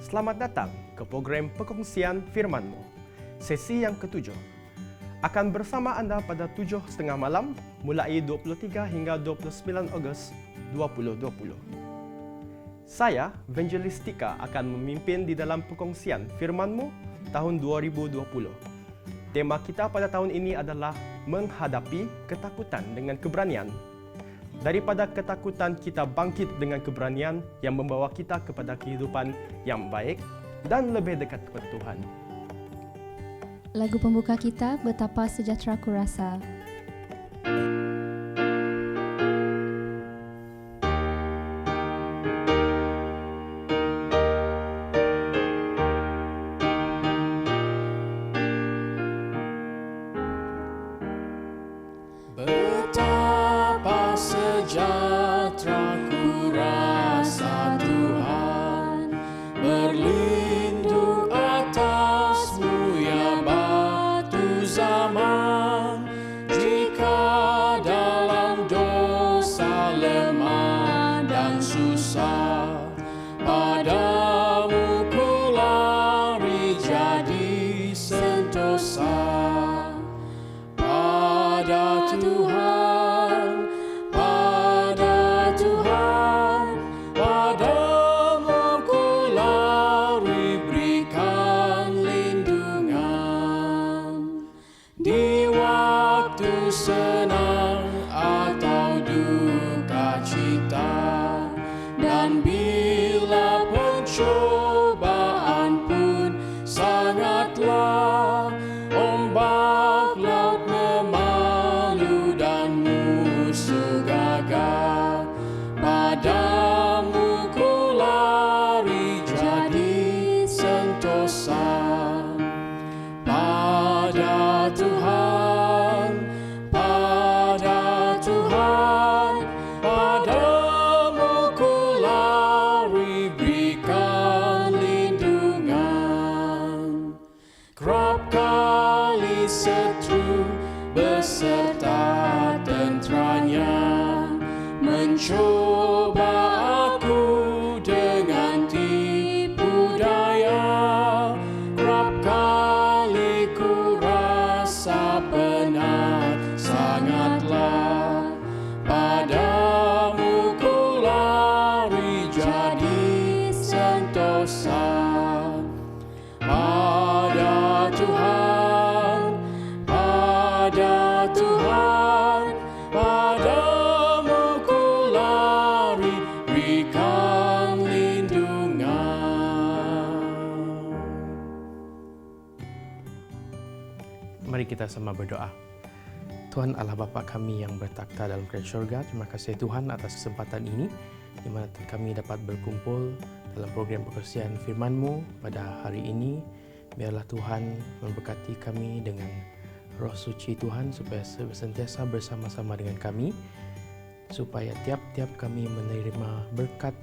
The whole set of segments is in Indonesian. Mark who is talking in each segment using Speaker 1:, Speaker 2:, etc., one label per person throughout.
Speaker 1: Selamat datang ke program Perkongsian Firman-Mu, sesi yang ke-7. Akan bersama anda pada 7.30 malam, mulai 23 hingga 29 Ogos 2020. Saya, Evangelis Tika, akan memimpin di dalam Perkongsian Firman-Mu tahun 2020. Tema kita pada tahun ini adalah menghadapi ketakutan dengan keberanian. Daripada ketakutan, kita bangkit dengan keberanian yang membawa kita kepada kehidupan yang baik dan lebih dekat kepada Tuhan.
Speaker 2: Lagu pembuka kita, Betapa Sejahtera Ku Rasa.
Speaker 1: Mari kita sama berdoa. Tuhan Allah Bapa kami yang bertakhta dalam kerajaan surga, terima kasih Tuhan atas kesempatan ini di mana kami dapat berkumpul dalam program Perkongsian Firman-Mu pada hari ini. Biarlah Tuhan memberkati kami dengan Roh Suci Tuhan supaya senantiasa bersama-sama dengan kami, supaya tiap-tiap kami menerima berkat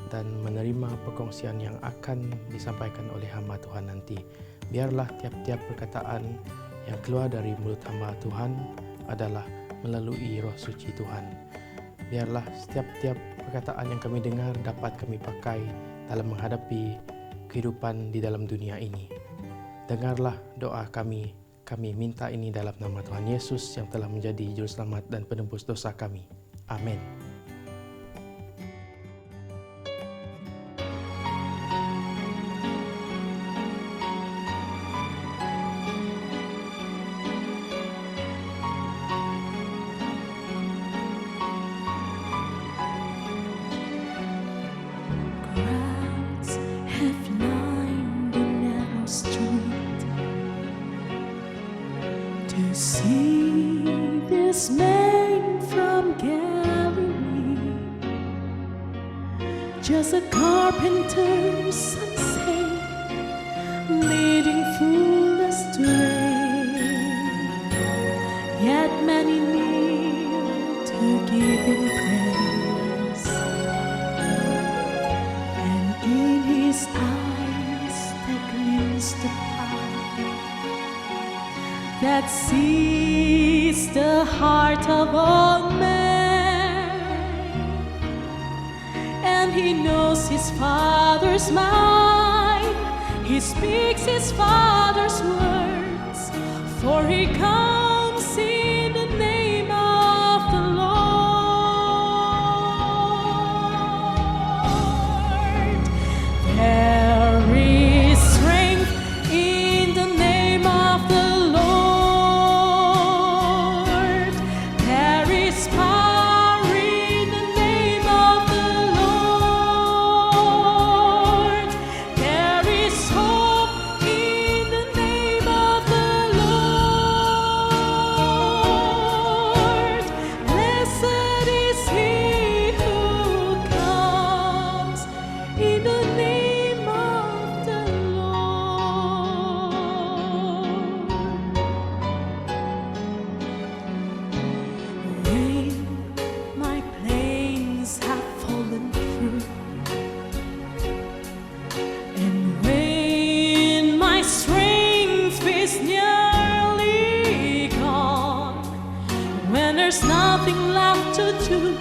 Speaker 1: dan menerima perkongsian yang akan disampaikan oleh hamba Tuhan nanti. Biarlah tiap-tiap perkataan yang keluar dari mulut hamba Tuhan adalah melalui Roh Suci Tuhan. Biarlah setiap perkataan yang kami dengar dapat kami pakai dalam menghadapi kehidupan di dalam dunia ini. Dengarlah doa kami minta ini dalam nama Tuhan Yesus yang telah menjadi Juru Selamat dan penebus dosa kami. Amin.
Speaker 3: Just a carpenter's son say, leading fool astray. Yet many kneel to give him praise, and in his eyes there gleams the power that sees the heart of all men. And he knows his Father's mind. He speaks his Father's words, for he comes in the name of the Lord. There is strength in the name of the Lord. There is power in the name of the Lord. There is hope in the name of the Lord. Blessed is he who comes in the name of the Lord. When my plans have fallen through, and when my strength is nearly gone, when there's nothing left to do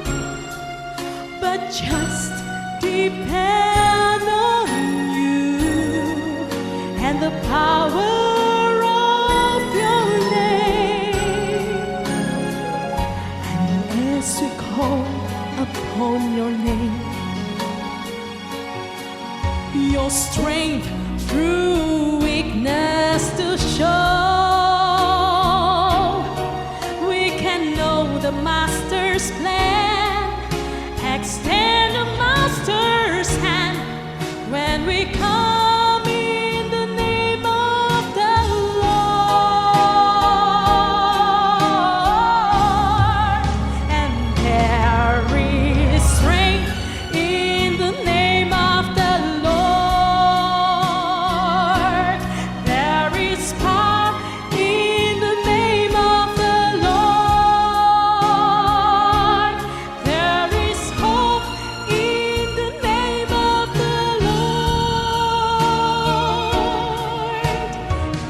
Speaker 3: but just depend on you and the power of your name. And as we call upon your name, your strength through weakness to show, we can know the Master's plan, extend the Master's hand when we come in the name of the Lord. And there is strength in the name of the Lord. There is power in the name of the Lord. There is hope in the name of the Lord.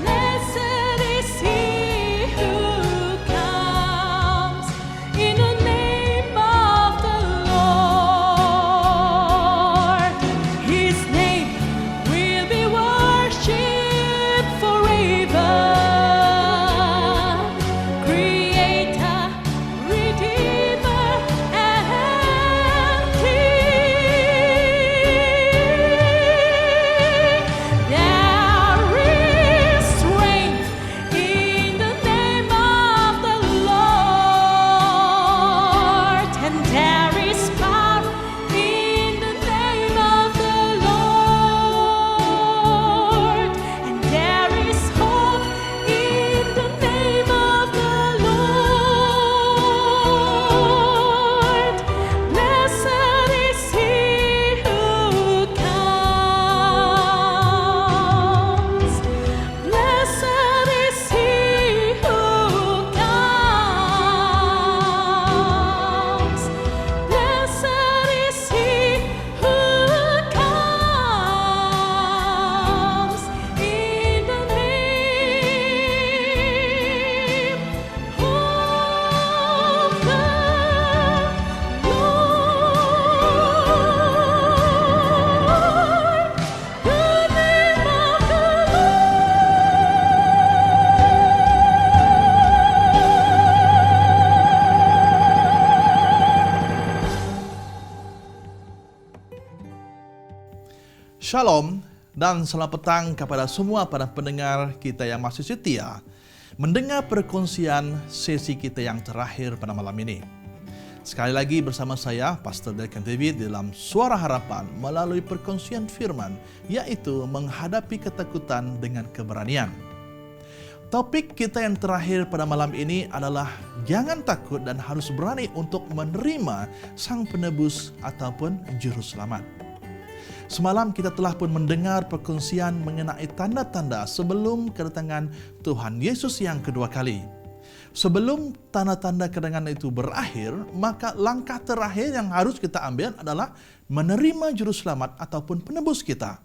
Speaker 3: Blessed is he who comes in the name of the Lord. His name will be worshipped forever. Creator, Redeemer, and King. There is strength in the name of the Lord, and there is power in the name of the Lord, and there is hope in the name of the Lord. Blessed is he who comes. Blessed is he who comes. Blessed is he who comes in the name of the Lord. The name of the
Speaker 4: Shalom dan selamat petang kepada semua para pendengar kita yang masih setia mendengar perkongsian sesi kita yang terakhir pada malam ini. Sekali lagi bersama saya, Pastor Deacon David dalam Suara Harapan melalui perkongsian firman, yaitu menghadapi ketakutan dengan keberanian. Topik kita yang terakhir pada malam ini adalah jangan takut dan harus berani untuk menerima Sang Penebus ataupun Juru Selamat. Semalam kita telah pun mendengar perkongsian mengenai tanda-tanda sebelum kedatangan Tuhan Yesus yang kedua kali. Sebelum tanda-tanda kedatangan itu berakhir, maka langkah terakhir yang harus kita ambil adalah menerima Juru Selamat ataupun Penebus kita.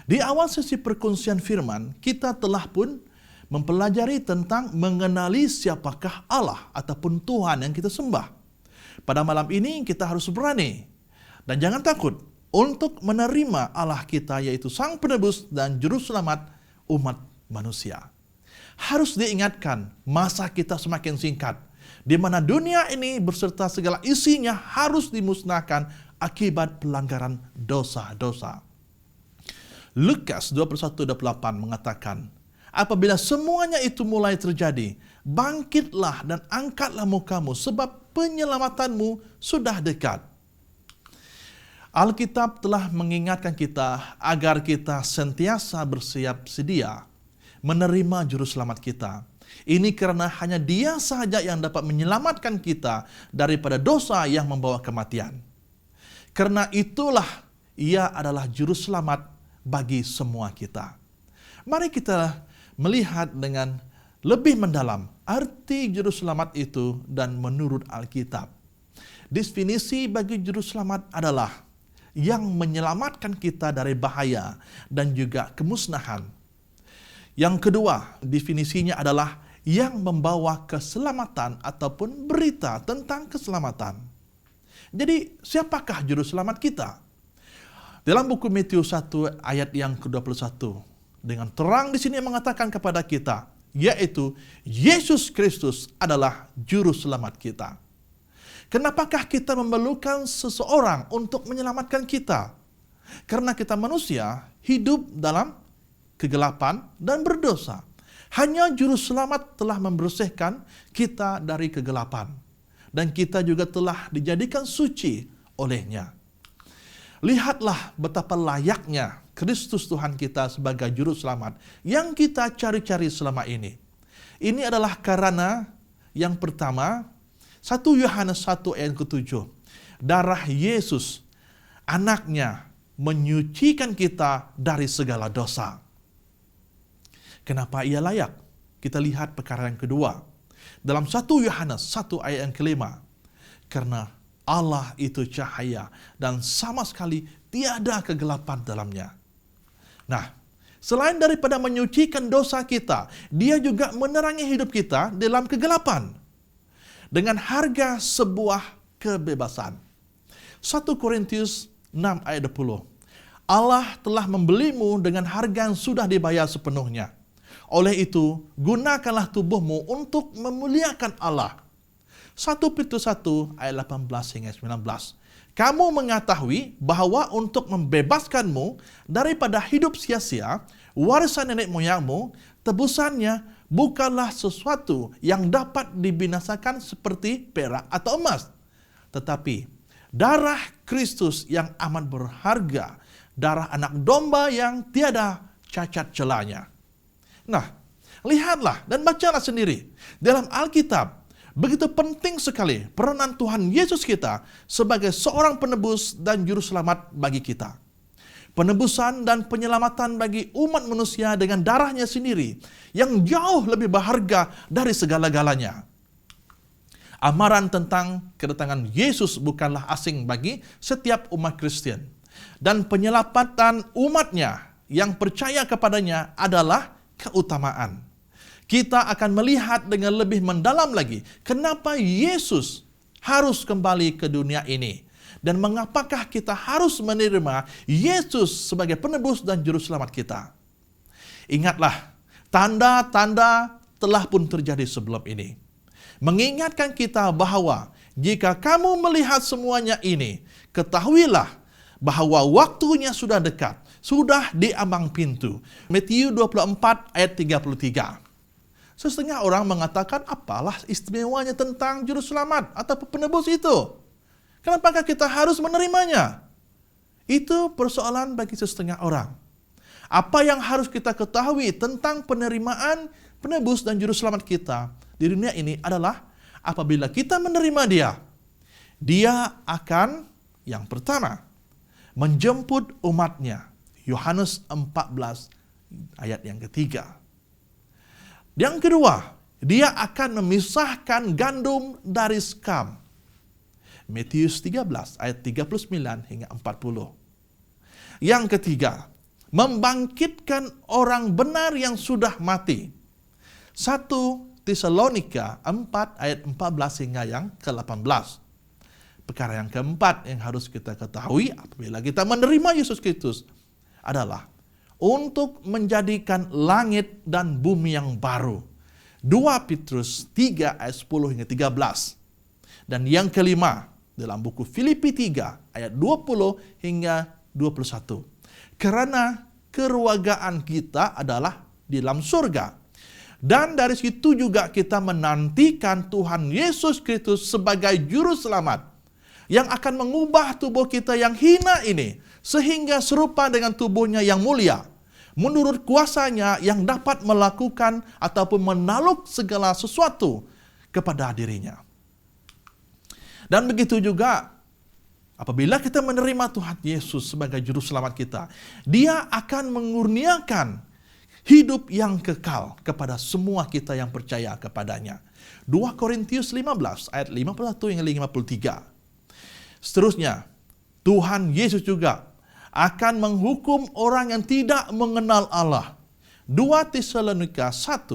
Speaker 4: Di awal sesi perkongsian firman, kita telah pun mempelajari tentang mengenali siapakah Allah ataupun Tuhan yang kita sembah. Pada malam ini kita harus berani dan jangan takut untuk menerima Allah kita, yaitu Sang Penebus dan Juru Selamat umat manusia. Harus diingatkan, masa kita semakin singkat, di mana dunia ini beserta segala isinya harus dimusnahkan akibat pelanggaran dosa-dosa. Lukas 21:28 mengatakan, apabila semuanya itu mulai terjadi, bangkitlah dan angkatlah mukamu, sebab penyelamatanmu sudah dekat. Alkitab telah mengingatkan kita agar kita sentiasa bersiap sedia menerima Juru Selamat kita. Ini karena hanya Dia sahaja yang dapat menyelamatkan kita daripada dosa yang membawa kematian. Karena itulah Ia adalah Juru Selamat bagi semua kita. Mari kita melihat dengan lebih mendalam arti Juru Selamat itu dan menurut Alkitab. Definisi bagi Juru Selamat adalah yang menyelamatkan kita dari bahaya dan juga kemusnahan. Yang kedua, definisinya adalah yang membawa keselamatan ataupun berita tentang keselamatan. Jadi, siapakah Juru Selamat kita? Dalam buku Matius 1 ayat yang ke-21, dengan terang di sini mengatakan kepada kita, yaitu Yesus Kristus adalah Juru Selamat kita. Kenapakah kita memerlukan seseorang untuk menyelamatkan kita? Karena kita manusia hidup dalam kegelapan dan berdosa. Hanya Juru Selamat telah membersihkan kita dari kegelapan. Dan kita juga telah dijadikan suci olehnya. Lihatlah betapa layaknya Kristus Tuhan kita sebagai Juru Selamat yang kita cari-cari selama ini. Ini adalah karena yang pertama, 1 Yohanes 1 ayat ke-7. Darah Yesus, anaknya, menyucikan kita dari segala dosa. Kenapa ia layak? Kita lihat perkara yang kedua. Dalam 1 Yohanes 1 ayat yang ke-5. Karena Allah itu cahaya dan sama sekali tiada kegelapan dalamnya. Nah, selain daripada menyucikan dosa kita, Dia juga menerangi hidup kita dalam kegelapan. Dengan harga sebuah kebebasan. 1 Korintus 6 ayat 20. Allah telah membelimu dengan harga yang sudah dibayar sepenuhnya. Oleh itu, gunakanlah tubuhmu untuk memuliakan Allah. 1 Petrus 1 ayat 18 hingga 19. Kamu mengetahui bahwa untuk membebaskanmu daripada hidup sia-sia, warisan nenek moyangmu, tebusannya bukanlah sesuatu yang dapat dibinasakan seperti perak atau emas. Tetapi darah Kristus yang amat berharga, darah anak domba yang tiada cacat celanya. Nah, lihatlah dan bacalah sendiri. Dalam Alkitab, begitu penting sekali peranan Tuhan Yesus kita sebagai seorang penebus dan juru selamat bagi kita. Penebusan dan penyelamatan bagi umat manusia dengan darahnya sendiri yang jauh lebih berharga dari segala-galanya. Amaran tentang kedatangan Yesus bukanlah asing bagi setiap umat Kristen. Dan penyelamatan umatnya yang percaya kepadanya adalah keutamaan. Kita akan melihat dengan lebih mendalam lagi kenapa Yesus harus kembali ke dunia ini. Dan mengapakah kita harus menerima Yesus sebagai penebus dan juru selamat kita. Ingatlah, tanda-tanda telah pun terjadi sebelum ini. Mengingatkan kita bahwa jika kamu melihat semuanya ini, ketahuilah bahwa waktunya sudah dekat, sudah di ambang pintu. Matius 24 ayat 33. Setengah orang mengatakan, apalah istimewanya tentang juru selamat atau penebus itu? Kenapakah kita harus menerimanya? Itu persoalan bagi setengah orang. Apa yang harus kita ketahui tentang penerimaan penebus dan juru selamat kita di dunia ini adalah apabila kita menerima Dia, Dia akan yang pertama menjemput umatnya. Yohanes 14 ayat yang ketiga. Yang kedua, Dia akan memisahkan gandum dari sekam. Matius 13 ayat 39 hingga 40. Yang ketiga, membangkitkan orang benar yang sudah mati. 1 Tesalonika 4 ayat 14 hingga yang ke-18. perkara yang keempat yang harus kita ketahui apabila kita menerima Yesus Kristus adalah untuk menjadikan langit dan bumi yang baru. 2 Petrus 3 ayat 10 hingga 13. Dan yang kelima dalam buku Filipi 3 ayat 20 hingga 21. Karena keluargaan kita adalah di dalam surga. Dan dari situ juga kita menantikan Tuhan Yesus Kristus sebagai juru selamat yang akan mengubah tubuh kita yang hina ini sehingga serupa dengan tubuhnya yang mulia, menurut kuasanya yang dapat melakukan ataupun menakluk segala sesuatu kepada dirinya. Dan begitu juga apabila kita menerima Tuhan Yesus sebagai juru selamat kita, Dia akan mengurniakan hidup yang kekal kepada semua kita yang percaya kepadanya. 2 Korintus 15 ayat 51 hingga 53. Seterusnya, Tuhan Yesus juga akan menghukum orang yang tidak mengenal Allah. 2 Tesalonika 1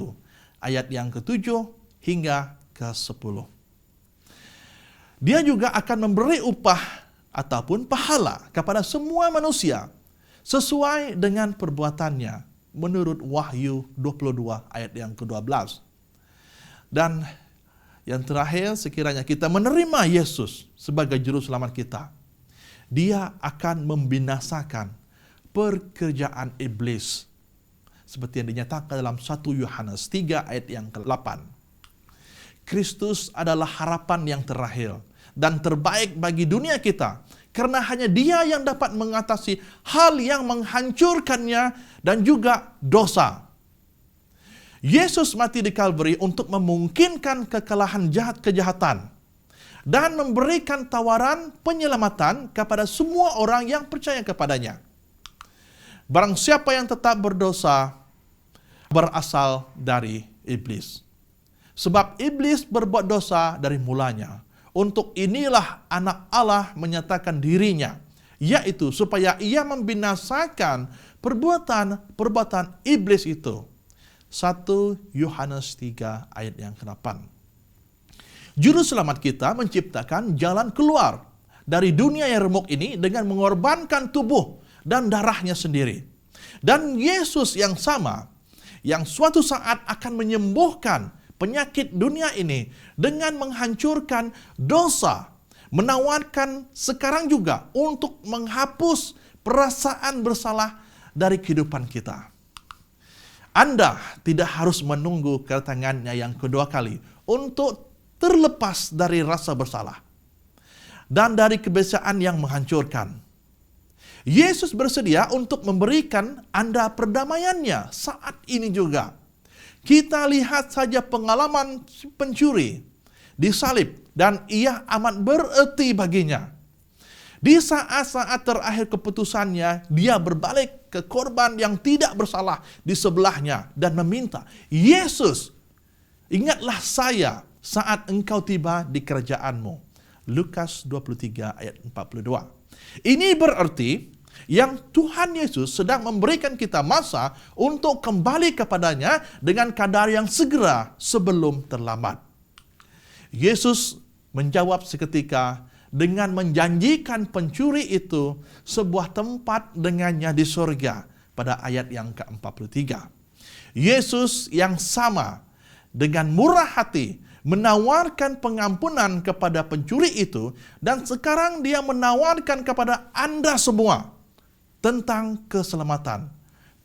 Speaker 4: ayat yang ke-7 hingga ke-10. Dia juga akan memberi upah ataupun pahala kepada semua manusia sesuai dengan perbuatannya menurut Wahyu 22 ayat yang ke-12. Dan yang terakhir, sekiranya kita menerima Yesus sebagai juru selamat kita, Dia akan membinasakan pekerjaan iblis seperti yang dinyatakan dalam 1 Yohanes 3 ayat yang ke-8. Kristus adalah harapan yang terakhir dan terbaik bagi dunia kita, karena hanya Dia yang dapat mengatasi hal yang menghancurkannya dan juga dosa. Yesus mati di Kalvari untuk memungkinkan kekalahan kejahatan dan memberikan tawaran penyelamatan kepada semua orang yang percaya kepadanya. Barang siapa yang tetap berdosa berasal dari iblis. Sebab iblis berbuat dosa dari mulanya. Untuk inilah anak Allah menyatakan dirinya, yaitu supaya ia membinasakan perbuatan iblis itu. 1 Yohanes 3 ayat yang ke-8. Juru selamat kita menciptakan jalan keluar dari dunia yang remuk ini dengan mengorbankan tubuh dan darahnya sendiri. Dan Yesus yang sama, yang suatu saat akan menyembuhkan penyakit dunia ini dengan menghancurkan dosa, menawarkan sekarang juga untuk menghapus perasaan bersalah dari kehidupan kita. Anda tidak harus menunggu kedatangannya yang kedua kali untuk terlepas dari rasa bersalah dan dari kebiasaan yang menghancurkan. Yesus bersedia untuk memberikan Anda perdamaiannya saat ini juga. Kita lihat saja pengalaman pencuri disalib dan ia amat berarti baginya. Di saat-saat terakhir keputusannya, dia berbalik ke korban yang tidak bersalah di sebelahnya dan meminta, Yesus, ingatlah saya saat engkau tiba di kerajaanmu. Lukas 23 ayat 42. Ini berarti yang Tuhan Yesus sedang memberikan kita masa untuk kembali kepadanya dengan kadar yang segera sebelum terlambat. Yesus menjawab seketika dengan menjanjikan pencuri itu sebuah tempat dengannya di surga pada ayat yang ke-43. Yesus yang sama dengan murah hati menawarkan pengampunan kepada pencuri itu, dan sekarang Dia menawarkan kepada Anda semua tentang keselamatan,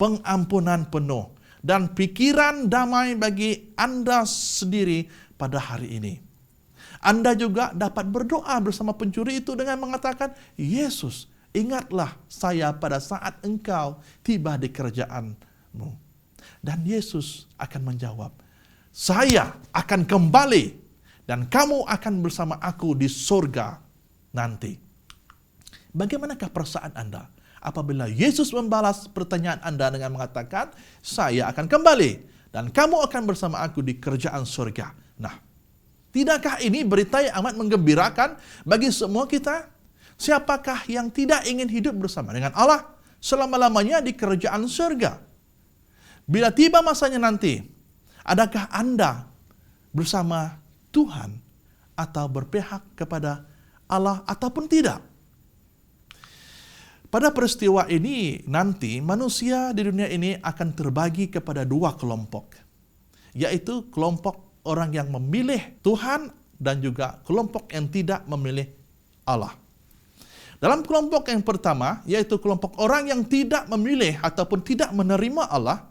Speaker 4: pengampunan penuh, dan pikiran damai bagi Anda sendiri pada hari ini. Anda juga dapat berdoa bersama pencuri itu dengan mengatakan, Yesus, ingatlah saya pada saat engkau tiba di kerajaanmu. Dan Yesus akan menjawab, saya akan kembali dan kamu akan bersama aku di surga nanti. Bagaimanakah perasaan Anda apabila Yesus membalas pertanyaan Anda dengan mengatakan, saya akan kembali dan kamu akan bersama aku di kerajaan surga. Nah, tidakkah ini berita yang amat menggembirakan bagi semua kita? Siapakah yang tidak ingin hidup bersama dengan Allah selama-lamanya di kerajaan surga? Bila tiba masanya nanti, adakah Anda bersama Tuhan atau berpihak kepada Allah ataupun tidak. Pada peristiwa ini nanti manusia di dunia ini akan terbagi kepada dua kelompok, yaitu kelompok orang yang memilih Tuhan dan juga kelompok yang tidak memilih Allah. Dalam kelompok yang pertama, yaitu kelompok orang yang tidak memilih ataupun tidak menerima Allah,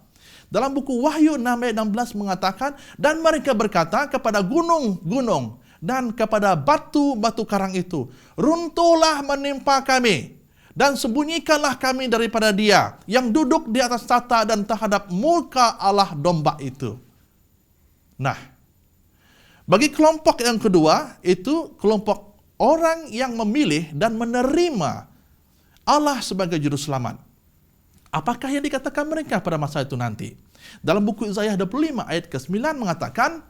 Speaker 4: dalam buku Wahyu 6 ayat 16 mengatakan, dan mereka berkata kepada gunung-gunung dan kepada batu-batu karang itu, runtuhlah menimpa kami, dan sembunyikanlah kami daripada Dia yang duduk di atas tahta dan terhadap muka Allah domba itu. Nah, bagi kelompok yang kedua, itu kelompok orang yang memilih dan menerima Allah sebagai juru selamat. Apakah yang dikatakan mereka pada masa itu nanti? Dalam buku Yesaya 25 ayat ke-9 mengatakan,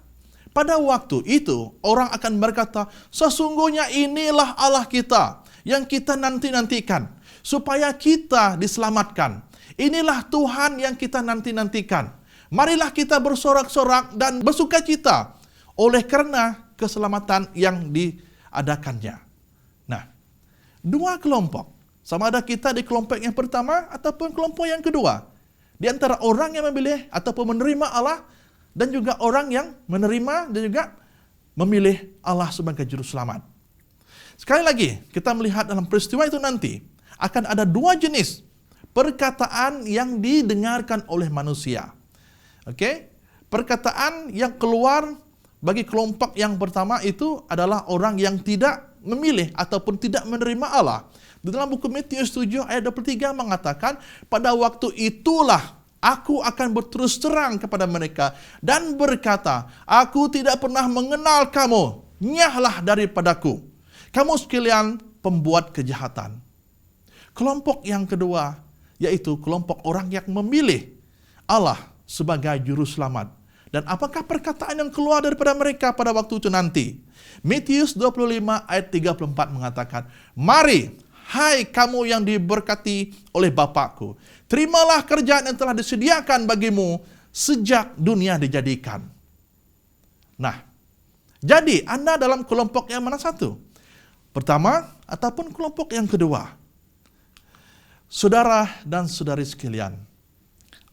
Speaker 4: pada waktu itu orang akan berkata, sesungguhnya inilah Allah kita yang kita nanti-nantikan, supaya kita diselamatkan. Inilah Tuhan yang kita nanti-nantikan. Marilah kita bersorak-sorak dan bersukacita oleh karena keselamatan yang diadakannya. Nah, dua kelompok. Sama ada kita di kelompok yang pertama ataupun kelompok yang kedua. Di antara orang yang memilih ataupun menerima Allah dan juga orang yang menerima dan juga memilih Allah sebagai juru selamat. Sekali lagi, kita melihat dalam peristiwa itu nanti akan ada dua jenis perkataan yang didengarkan oleh manusia. Oke? Perkataan yang keluar bagi kelompok yang pertama itu adalah orang yang tidak memilih ataupun tidak menerima Allah. Di dalam buku Matius 7 ayat 23 mengatakan, pada waktu itulah aku akan berterus terang kepada mereka dan berkata, aku tidak pernah mengenal kamu, nyahlah daripadaku, kamu sekalian pembuat kejahatan. Kelompok yang kedua, yaitu kelompok orang yang memilih Allah sebagai juru selamat. Dan apakah perkataan yang keluar daripada mereka pada waktu itu nanti? Matius 25 ayat 34 mengatakan, mari, hai kamu yang diberkati oleh Bapakku, terimalah kerjaan yang telah disediakan bagimu sejak dunia dijadikan. Nah, jadi Anda dalam kelompok yang mana satu? Pertama ataupun kelompok yang kedua? Saudara dan saudari sekalian,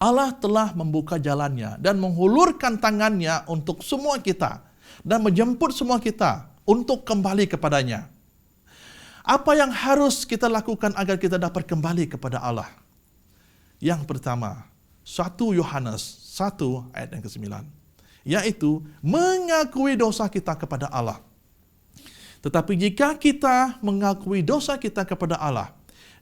Speaker 4: Allah telah membuka jalannya dan menghulurkan tangannya untuk semua kita dan menjemput semua kita untuk kembali kepadanya. Apa yang harus kita lakukan agar kita dapat kembali kepada Allah? Yang pertama, 1 Yohanes 1 ayat yang ke-9, yaitu mengakui dosa kita kepada Allah. Tetapi jika kita mengakui dosa kita kepada Allah,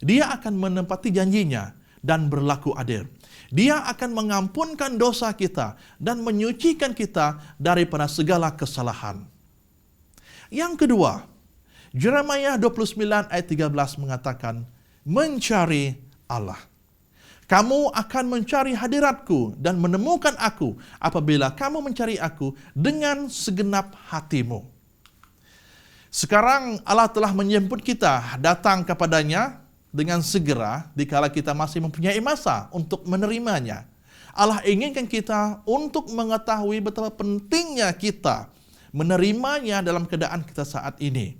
Speaker 4: Dia akan menepati janjinya dan berlaku adil. Dia akan mengampunkan dosa kita dan menyucikan kita daripada segala kesalahan. Yang kedua, Yeremia 29 ayat 13 mengatakan, mencari Allah. Kamu akan mencari hadiratku dan menemukan aku apabila kamu mencari aku dengan segenap hatimu. Sekarang Allah telah menjemput kita datang kepadanya dengan segera dikala kita masih mempunyai masa untuk menerimanya. Allah inginkan kita untuk mengetahui betapa pentingnya kita menerimanya dalam keadaan kita saat ini.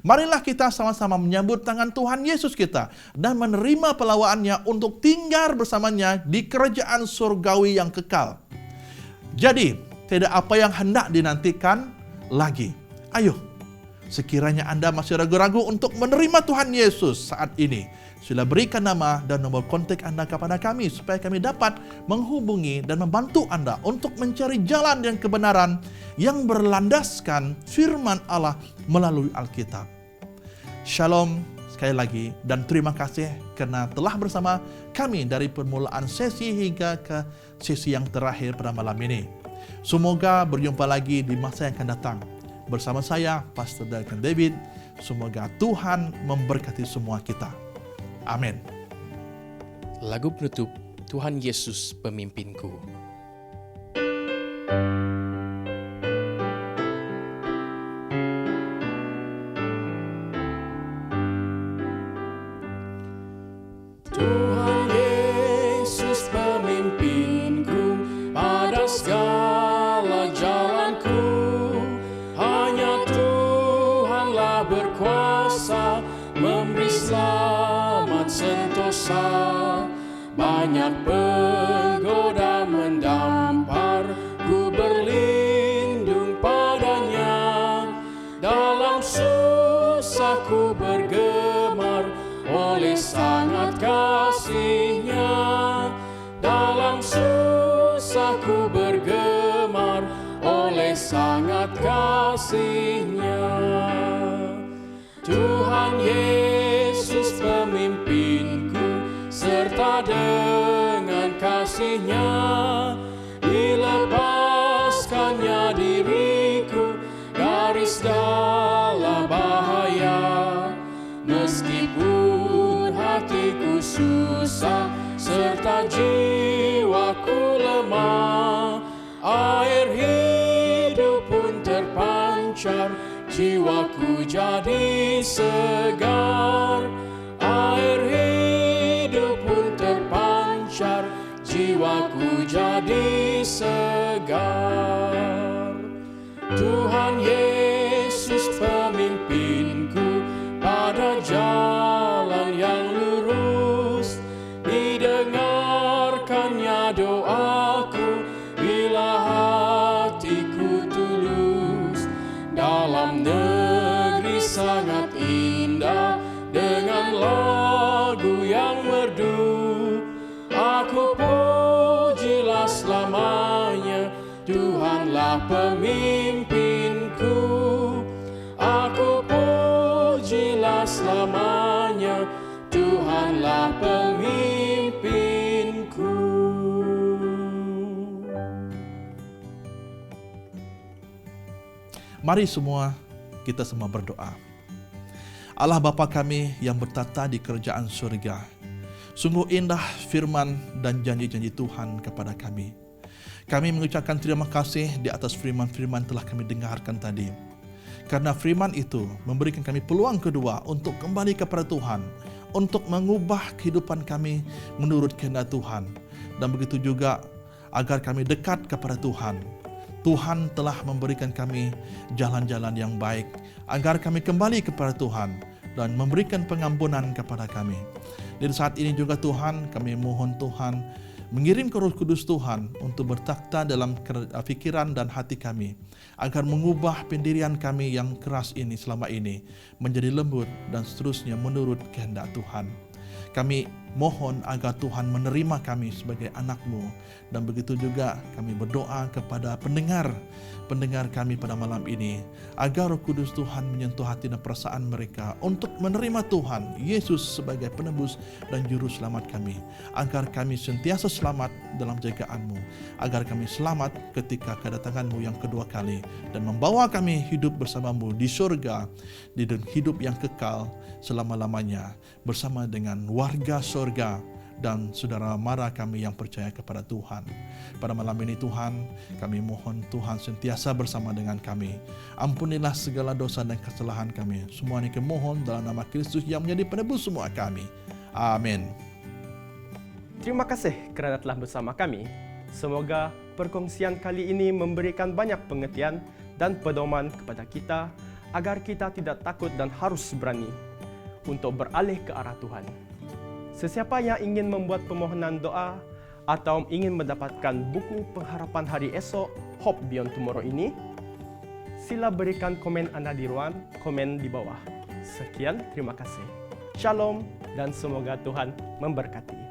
Speaker 4: Marilah kita sama-sama menyambut tangan Tuhan Yesus kita dan menerima pelawaannya untuk tinggal bersamanya di kerajaan surgawi yang kekal. Jadi, tidak apa yang hendak dinantikan lagi. Ayo, sekiranya Anda masih ragu-ragu untuk menerima Tuhan Yesus saat ini, sila berikan nama dan nomor kontak Anda kepada kami supaya kami dapat menghubungi dan membantu Anda untuk mencari jalan dan kebenaran yang berlandaskan firman Allah melalui Alkitab. Shalom sekali lagi dan terima kasih karena telah bersama kami dari permulaan sesi hingga ke sesi yang terakhir pada malam ini. Semoga berjumpa lagi di masa yang akan datang. Bersama saya, Pastor Dalton David. Semoga Tuhan memberkati semua kita. Amin.
Speaker 1: Lagu penutup Tuhan Yesus Pemimpinku.
Speaker 5: Tuhan Yesus pemimpinku pada segala jalanku, hanya Tuhanlah berkuasa. selamat sentosa. Banyak penggoda mendampar, ku berlindung padanya. Dalam susah ku bergemar, oleh sangat kasih-Nya. Dalam susah ku bergemar, oleh sangat kasih-Nya. Tuhan Yesus pemimpinku, serta dengan kasih-Nya dilepaskannya diriku dari segala bahaya. Meskipun hatiku susah serta jiwaku lemah, air hidup pun terpancar, jiwaku jadi segar. Air hidup pun terpancar, jiwaku jadi segar. Tuhan Yesus pemimpinku pada jalan yang lurus, didengarkannya doaku bila hatiku tulus. Dalam negeri sangat indah dengan lagu yang merdu, aku pujilah selamanya, Tuhanlah pemimpinku. Aku pujilah selamanya, Tuhanlah pemimpinku.
Speaker 4: Mari semua kita semua berdoa. Allah Bapa kami yang bertata di kerajaan surga, sungguh indah firman dan janji-janji Tuhan kepada kami. Kami mengucapkan terima kasih di atas firman-firman telah kami dengarkan tadi. Karena firman itu memberikan kami peluang kedua untuk kembali kepada Tuhan, untuk mengubah kehidupan kami menurut kehendak Tuhan. Dan begitu juga agar kami dekat kepada Tuhan. Tuhan telah memberikan kami jalan-jalan yang baik agar kami kembali kepada Tuhan dan memberikan pengampunan kepada kami. Dan saat ini juga Tuhan, kami mohon Tuhan mengirim Roh Kudus Tuhan untuk bertakhta dalam pikiran dan hati kami agar mengubah pendirian kami yang keras ini selama ini menjadi lembut dan seterusnya menurut kehendak Tuhan. Kami mohon agar Tuhan menerima kami sebagai anak-Mu, dan begitu juga kami berdoa kepada pendengar kami pada malam ini agar Roh Kudus Tuhan menyentuh hati dan perasaan mereka untuk menerima Tuhan Yesus sebagai penebus dan juru selamat kami, agar kami sentiasa selamat dalam jagaan-Mu, agar kami selamat ketika kedatangan-Mu yang kedua kali dan membawa kami hidup bersama-Mu di surga, di hidup yang kekal selama-lamanya bersama dengan warga surga dan saudara mara kami yang percaya kepada Tuhan. Pada malam ini Tuhan, kami mohon Tuhan sentiasa bersama dengan kami. Ampunilah segala dosa dan kesalahan kami. Semua ini kami mohon dalam nama Kristus yang menjadi penebus semua kami. Amin.
Speaker 6: Terima kasih kerana telah bersama kami. Semoga perkongsian kali ini memberikan banyak pengertian dan pedoman kepada kita agar kita tidak takut dan harus berani untuk beralih ke arah Tuhan. Sesiapa yang ingin membuat permohonan doa atau ingin mendapatkan buku pengharapan hari esok Hope Beyond Tomorrow ini, sila berikan komen anda di ruang komen di bawah. Sekian, terima kasih. Shalom dan semoga Tuhan memberkati.